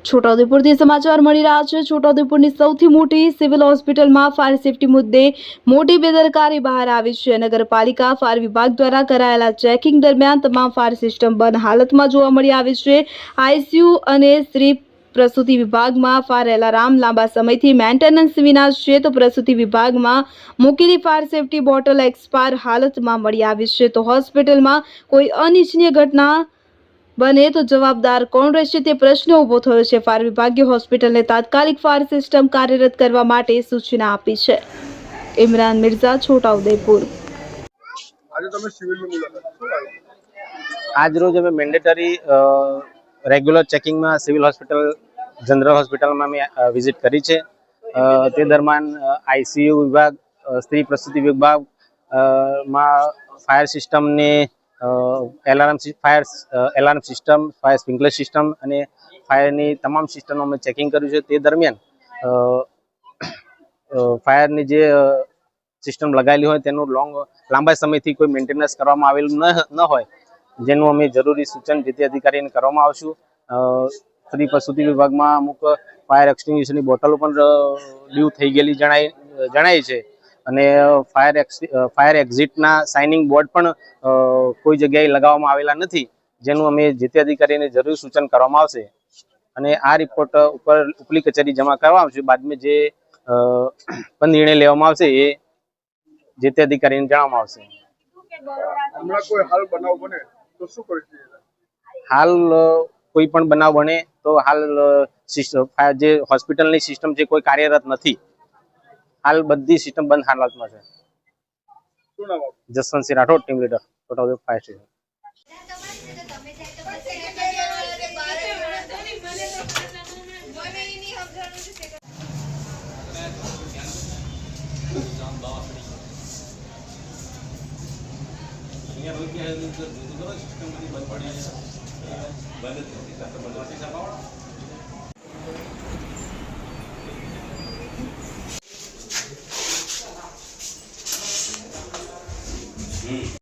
છોટાઉદેપુરથી સમાચાર મળી રહ્યા છે। છોટાઉદેપુરની સૌથી મોટી સિવિલ હોસ્પિટલમાં ફાયર સેફટી મુદ્દે મોટી બેદરકારી બહાર આવી છે। નગરપાલિકા ફાયર વિભાગ દ્વારા કરાયેલા ચેકિંગ દરમિયાન તમામ ફાયર સિસ્ટમ બંધ હાલતમાં જોવા મળી આવી છે। આઈસીયુ અને સ્ત્રી પ્રસૂતિ વિભાગમાં ફાયર એલાર્મ લાંબા સમયથી મેન્ટેનન્સ વિના છે, તો પ્રસૂતિ વિભાગમાં મૂકેલી ફાયર સેફટી બોટલ એક્સપાયર હાલતમાં મળી આવી છે। તો હોસ્પિટલમાં કોઈ અનિચ્છનીય ઘટના બને તો જવાબદાર કોણ રહેશે તે પ્રશ્ન ઊભો થયો છે। ફાયર વિભાગે હોસ્પિટલને તાત્કાલિક ફાયર સિસ્ટમ કાર્યરત કરવા માટે સૂચના આપી છે। ઇમરાન મિર્ઝા, છોટાઉદેપુર। आज रोज અમે મેન્ડેટરી રેગ્યુલર ચેકિંગમાં સિવિલ હોસ્પિટલ જનરલ હોસ્પિટલમાં મેં વિઝિટ કરી છે। તે દરમિયાન આઈસીયુ વિભાગ, સ્ત્રી પ્રસૂતિ વિભાગમાં ફાયર સિસ્ટમની alarm system, fire sprinkler system અને ફાયરની તમામ સિસ્ટમનું અમે ચેકિંગ કર્યું છે। તે દરમિયાન ફાયરની જે સિસ્ટમ લગાવેલી હોય તેનું લાંબા સમયથી કોઈ મેન્ટેનન્સ કરવામાં આવેલું ન હોય, જેનું અમે જરૂરી સૂચન જે તે અધિકારીને કરવામાં આવશું। સ્ત્રી પ્રસૂતિ વિભાગમાં અમુક ફાયર એક્સટિંગ્વિશરની બોટલો પણ લીવ થઈ ગયેલી જણાય છે અને ફાયર એક્ઝિટના સાઇનિંગ બોર્ડ પણ કોઈ જગ્યાએ લગાવવામાં આવેલા નથી, જેનું અમે જે તે અધિકારીને જરૂરી સૂચન કરવામાં આવશે અને આ રિપોર્ટ ઉપર ઉપલી કચેરી જમા કરવામાં આવશે। બાદમાં જે પણ નિર્ણય લેવામાં આવશે એ જે તે અધિકારીને જણાવવામાં આવશે। હાલ કોઈ પણ બનાવ બને તો હાલ જે હોસ્પિટલની સિસ્ટમ જે કોઈ કાર્યરત નથી, હાલ બધી સિસ્ટમ બંધ હાલતમાં છે। Jaswantsinh Rathod, team leader, Chhotaudepur fire station. System बंद पड़ी है, बंद